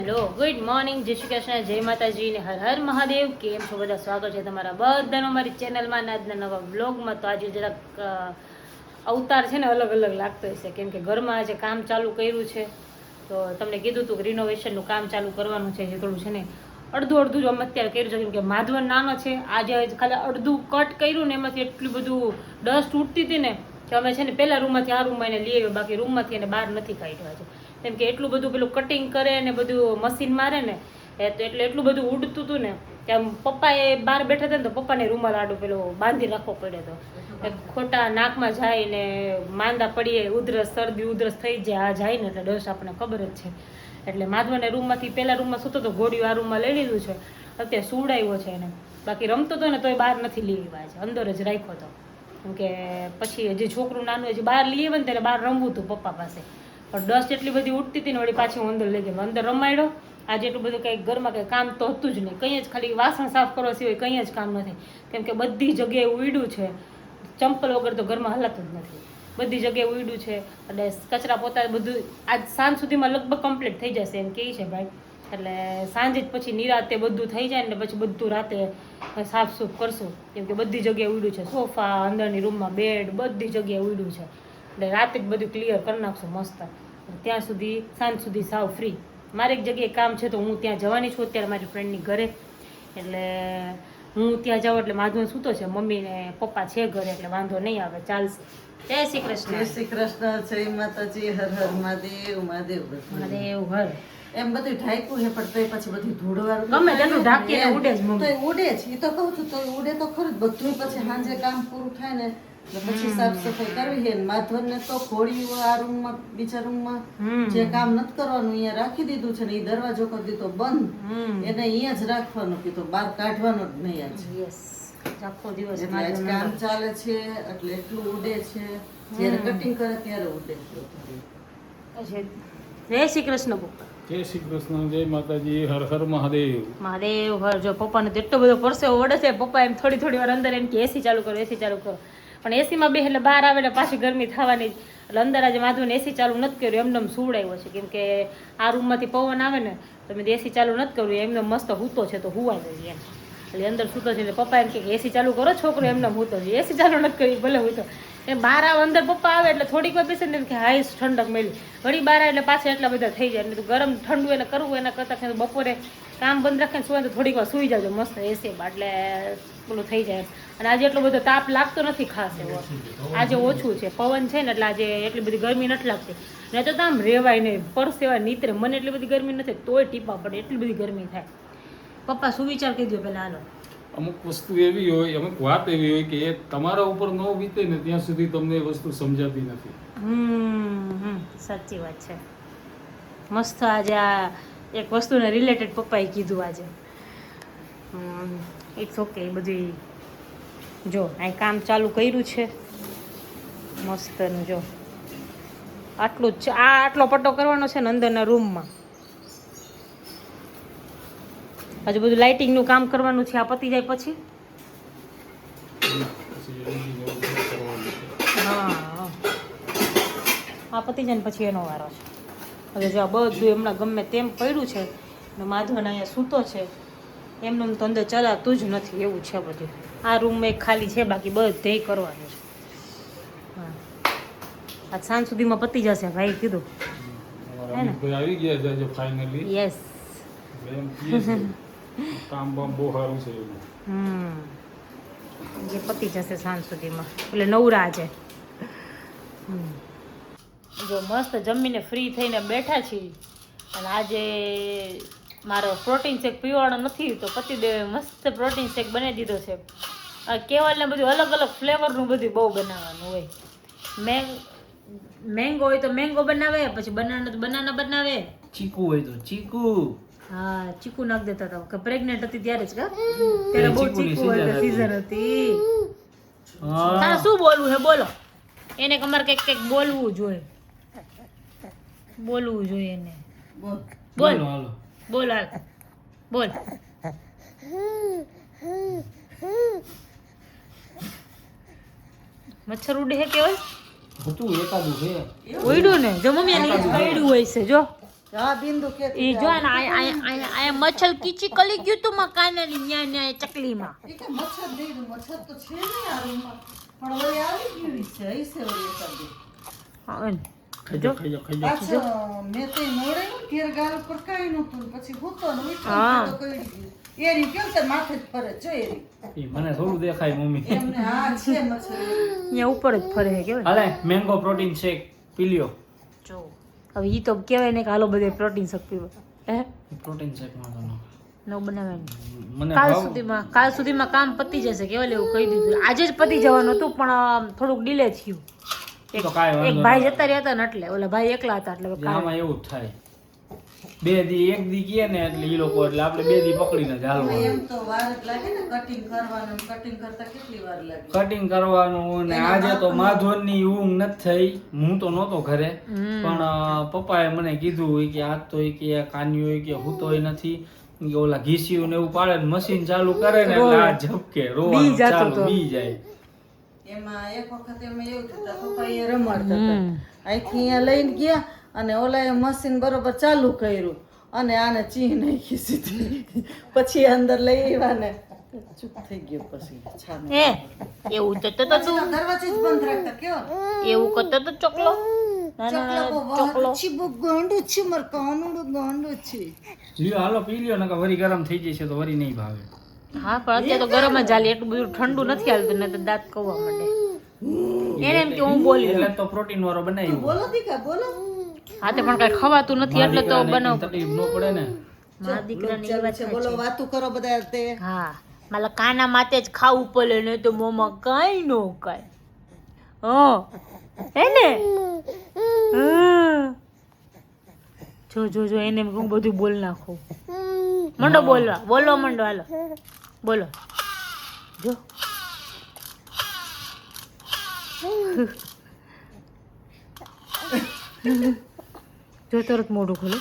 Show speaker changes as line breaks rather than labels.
Hello good morning, જય શ્રી કૃષ્ણ, જય માતાજી ને હર હર મહાદેવ. કેમ છો બધા? સ્વાગત છે તમારા બધાનો અમારી ચેનલમાં ને આજના નવા બ્લોગમાં. તો આજે જરાક અવતાર છે ને અલગ અલગ લાગતો હશે, કેમ કે ઘરમાં આજે કામ ચાલુ કર્યું છે. તો તમને કીધું હતું કે રિનોવેશનનું કામ ચાલુ કરવાનું છે, જે થોડું છે ને અડધું અમે અત્યારે કર્યું છે, કેમ કે માધવન નાનો છે. આજે ખાલી અડધું કટ કર્યું ને એમાંથી એટલું બધું ડસ્ટ ઉઠતી હતી ને કે અમે છે ને પહેલા રૂમમાંથી આ રૂમમાં એને લઈ આવ્યો, બાકી રૂમમાંથી એને બહાર નથી કાઢ્યા છે. કેમ કે એટલું બધું પેલું કટિંગ કરે ને બધું મશીન મારે ને એટલે એટલું બધું ઉડતું હતું ને કે આમ પપ્પાએ બહાર બેઠા હતા ને તો પપ્પાને રૂમાલ આડો પેલો બાંધી રાખવો પડ્યો હતો. ખોટા નાકમાં જાય ને માંદા પડીએ, ઉધરસ શરદી ઉધરસ થઈ જાય. આ જાય ને એટલે ડસ આપણને ખબર જ છે. એટલે માધવને રૂમમાંથી પહેલા રૂમમાં સૂતો તો ઘોડિયું આ રૂમમાં લઈ લીધું છે, અત્યારે સુવડાવ્યો છે એને. બાકી રમતો હતો ને તોય બહાર નથી લઈ આવ્યા છે, અંદર જ રાખ્યો હતો. કેમ કે પછી જે છોકરું નાનું હજી બહાર લઈ આવે ને ત્યારે બહાર રમવું હતું પપ્પા પાસે, પણ ડસ્ટ એટલી બધી ઉઠતી હતી ને વળી પાછી હું અંદર લઈ ગઈ. અંદર રમાડ્યો. આજે એટલું બધું કંઈ ઘરમાં કંઈ કામ તો હતું જ નહીં, કંઈ જ ખાલી વાસણ સાફ કરવા સિવાય કંઈ જ કામ નથી. કેમ કે બધી જગ્યાએ ઉડ્યું છે, ચંપલ વગર તો ઘરમાં હલાતું જ નથી. બધી જગ્યાએ ઉડ્યું છે એટલે કચરા પોતા બધું આજ સાંજ સુધીમાં લગભગ કમ્પ્લીટ થઈ જશે એમ કહે છે ભાઈ. એટલે સાંજે જ પછી નિરાતે બધું થઈ જાય ને પછી બધું રાતે સાફ સૂફ કરશું, કેમ કે બધી જગ્યાએ ઉડ્યું છે. સોફા, અંદરની રૂમમાં બેડ, બધી જગ્યાએ ઉડ્યું છે. એટલે રાતે જ બધું ક્લિયર કરી નાખશું મસ્ત. ત્યાં સુધી સાંજ સુધી સાવ ફ્રી. મારે એક જગ્યાએ કામ છે તો હું ત્યાં જવાની છું અત્યારે મારી ફ્રેન્ડની ઘરે. એટલે હું ત્યાં જાઉં એટલે માધવન સૂતો છે, મમ્મી ને પપ્પા છે ઘરે, એટલે વાંધો નહીં આવે, ચાલશે. જય શ્રી કૃષ્ણ.
જય શ્રી કૃષ્ણ, જય માતાજી, હર હર મહાદેવ. મહાદેવ
મહાદેવ હર.
એમ બધું ઢાંક્યું છે પણ તોય પછી બધું ધૂળવાળું
ગમે તેટલું ઢાંકીને ઉડે જ મમ્મી.
તોય ઉડે જ. એ તો કહું છું તોય ઉડે તો ખરું જ બધું. પછી સાંજે કામ પૂરું થાય ને પછી સાફ સફાઈ કરવી છે. માધવને તો ઘોડિયું આ રૂમમાં બીજા રૂમમાં જે કામ નથી કરવાનું અહીંયા રાખી દીધું છે ને, એ દરવાજો કરી દીધો બંધ, એને અહીંયા જ રાખવાનું કીધું, બહાર કાઢવાનો જ નહીં આજ.
યસ, આખો દિવસ
એટલે આજ કામ ચાલે છે એટલે એટલું ઉડે છે. જ્યારે કટિંગ કરે ત્યારે ઉડે છે.
જય શ્રી કૃષ્ણ પપ્પા.
જય શ્રી કૃષ્ણ, જય માતાજી, હર હર મહાદેવ.
મહાદેવ હર. જો પપ્પાને તો એટલો બધો પરસેવો વળે છે, પપ્પા એમ થોડી થોડી વાર અંદર એમ કે એસી ચાલુ કરો, એસી ચાલુ કરો. પણ એસીમાં બે એટલે બહાર આવે એટલે પાછી ગરમી થવાની જ. એટલે અંદર આજે માધવને એસી ચાલુ નથી કર્યું, એમને સુવડાવ્યો છે. કેમ કે આ રૂમમાંથી પવન આવે ને તો મેં એસી ચાલુ નથી કર્યું, એમને મસ્ત હૂતો છે તો હુવા જોઈએ એમ. એટલે અંદર સૂતો છે એટલે પપ્પા એમ કે એસી ચાલુ કરો, છોકરો એમને હૂતો છે. એસી ચાલુ નથી કરી, ભલે હૂતો. એ બહાર આવે, અંદર પપ્પા આવે એટલે થોડીક વાર બેસે ને કે હાઈ ઠંડક મેળવી, વળી બહાર આવે એટલે પાછા એટલા બધા થઈ જાય. એટલે ગરમ ઠંડુ એને કરવું એના કરતાં બપોરે કામ બંધ રાખીને સુવાય તો થોડીક વાર સૂઈ જાજો મસ્ત એસીમાં, એટલે પેલું થઈ જાય. અને આજે એટલો બધો તાપ લાગતો નથી ખાસ એવો, આજે ઓછું છે, પવન છે ને એટલે આજે એટલી બધી ગરમી નથી લાગતી. નહીં તો આમ રેવાય નહીં, પરસેવા નીતરે. મને એટલી બધી ગરમી નથી, તોય ટીપા પડે, એટલી બધી ગરમી થાય. પપ્પા શું વિચાર કરી દો પહેલાં? હાલો,
અમુક વસ્તુ એવી હોય, અમુક વાત એવી હોય કે એ તમારા ઉપર ન વીતે ને ત્યાં સુધી તમને એ વસ્તુ સમજાતી નથી.
સાચી વાત છે. મસ્ત આજે આ એક વસ્તુને રિલેટેડ પપ્પાએ કીધું આજે. It's okay. બધું જો અહીં કામ ચાલુ કર્યું છે મસ્તનું. જો આટલું જ, આ આટલો પટ્ટો કરવાનો છે ને અંદરના રૂમમાં. હજુ બધું લાઇટિંગનું કામ કરવાનું છે. આ પતી જાય પછી હા, આ પતી જાય ને પછી એનો વારો છે. હવે જો આ બધું હમણાં ગમે તેમ પડ્યું છે ને માધવન અહીંયા સૂતો છે, એમનું તો અંદર ચલાતું જ નથી એવું છે બધું. આ રૂમ એક ખાલી છે, બાકી બધે કરવાનું છે. હા, આજ સાંજ સુધીમાં પતી જશે ભાઈ કીધું.
આવી ગયા છે ફાઇનલી.
યસ,
કામ બામ બહુ સારું છે એવું.
જે પતી જશે સાંજ સુધીમાં, એટલે નવરા છે. જો મસ્ત જમીને ફ્રી થઈને બેઠા છીએ. અને આજે મારો પ્રોટીન શેક પીવાનો નથી તો પતિદેવે મસ્ત પ્રોટીન શેક બનાવી દીધો છે. કેવલને બધું અલગ અલગ ફ્લેવરનું બધું બહુ બનાવવાનું હોય. મેંગો હોય તો મેંગો બનાવે, પછી બનાના તો બનાના બનાવે,
ચીકુ હોય તો ચીકુ.
હા, ચીકુ નાખ દેતા હતા કે પ્રેગ્નેન્ટ હતી ત્યારે જ. કા ત્યારે બહુ ચીકુ હોય તો સીઝન હતી. હા, શું બોલવું છે બોલો એને, અમારે કંઈક કંઈક બોલવું જોઈએ, બોલવું જોઈએ એને. બોલ બોલ બોલ, હાલ બોલ. મચ્છર ઉડે છે કે હોય
હતું એકાદું છે
ઉડ્યું ને? જો મમ્મી ઉડ્યું હોય છે. જો
હા બિંદુ કે
ઈ જો ને આ મચ્છર કીચી કલી ગયું તું માં કાનાની ન્યા ન્યા ચકલીમાં
એ કે મચ્છર દઈ દઉં મચ્છર તો છે નહીં આ રૂમમાં પણ વળી આવી ગયું છે હશે વળી એકાદી.
હા,
ખાઈ જાઓ, ખાઈ જાઓ, ખાઈ જાઓ.
પાછો મેં તો મોડે ઘેર ગાલ પર કાંઈ નહોતું પછી ભૂતો ને
હા.
તો કઈ ગયું એરી કેમ તે માથે જ ફરે જો એરી
ઈ મને થોડું દેખાય મમ્મી.
એમને હા છે મચ્છર
ન્યા ઉપર જ ફરે હે કેવાય
હાલે મેંગો પ્રોટીન શેક પી લ્યો.
જો હવે ઈ તો કહેવાય ને કે હાલો બધે પ્રોટીન શેક પીવા હે
પ્રોટીન શેક માં તો
ન બનાવવાનું
મને
કાલ સુધીમાં કામ પતી જશે કેવલ એવું કહી દીધું આજે જ પતી જવાનું હતું પણ થોડુંક ડિલે થયું
તો કાંઈ
એક
વાંધો
ભાઈ જતા રહ્યા હતા ને એટલે ઓલા ભાઈ એકલા હતા એટલે
નહીં. આમાં એવું જ થાય. 2 દી 1 દી કહે ને એટલે ઈ લોકો એટલે આપણે 2 દી પકડીને જ હાલવાનું.
એમ તો વાર જ લાગે ને કટિંગ કરવાનું કટિંગ કરતા કેટલી વાર લાગે
કટિંગ કરવાનું ને આજે તો માધવનની ઊંઘ નથી થઈ. હું તો નહોતો ઘરે પણ પપ્પાએ મને કીધું કે આજ તો કે કાન્યું હોય કે હું તોય નથી કે ઓલા ઘીસ્યું ને એવું પાડે ને મશીન ચાલુ કરે ને એટલે આ ઝપકે રોવાનું ચાલુ બી જાય.
એમાં એક વખત એમાં એવું થતા પપ્પા એ રમાડતા હતા અહીંથી અહીંયા લઈને ગયા અને ઓલાએ મશીન બરોબર ચાલુ કર્યું અને આને ચીહ નાખી સીધી પછી અંદર લઈ આવ્યા ને ચૂપ થઈ ગયો પછી છાનો
હે એવું તો તું
પછી તો દરવાજો જ બંધ રાખતા કેવો
એવું કરતો તો ચોકલો
ચોકલો ચીબુ ગાંડું છે માર કાનુડું ગાંડું છે
લ્યો હાલો પી લ્યો નકર વરી ગરમ થઈ જશે તો વરી નહીં ભાવે.
હા પણ અત્યારે તો ગરમ જ હાલી એટલું બધું ઠંડુ નથી હાલતું ને તો દાંત કવવા માંડે એને એમ કે હું બોલી
એટલે તો પ્રોટીન વાળો બનાવ્યો.
બોલો દીકા બોલો
હા તે પણ કઈ ખવાતું નથી એટલે તો બનાવ
તકલીફ ન પડે ને.
મારા દીકરાની એ વાત
છે બોલો વાતું કરો બધા તે
હા મારા કાના માતે જ ખાવું પડે ને તો મોમાં કાંઈ નો કાંઈ હે ને હા. જો એને હું બધું બોલ નાખું મંડો બોલો મંડો હાલો બોલો જો જો તરત મોઢું ખોલે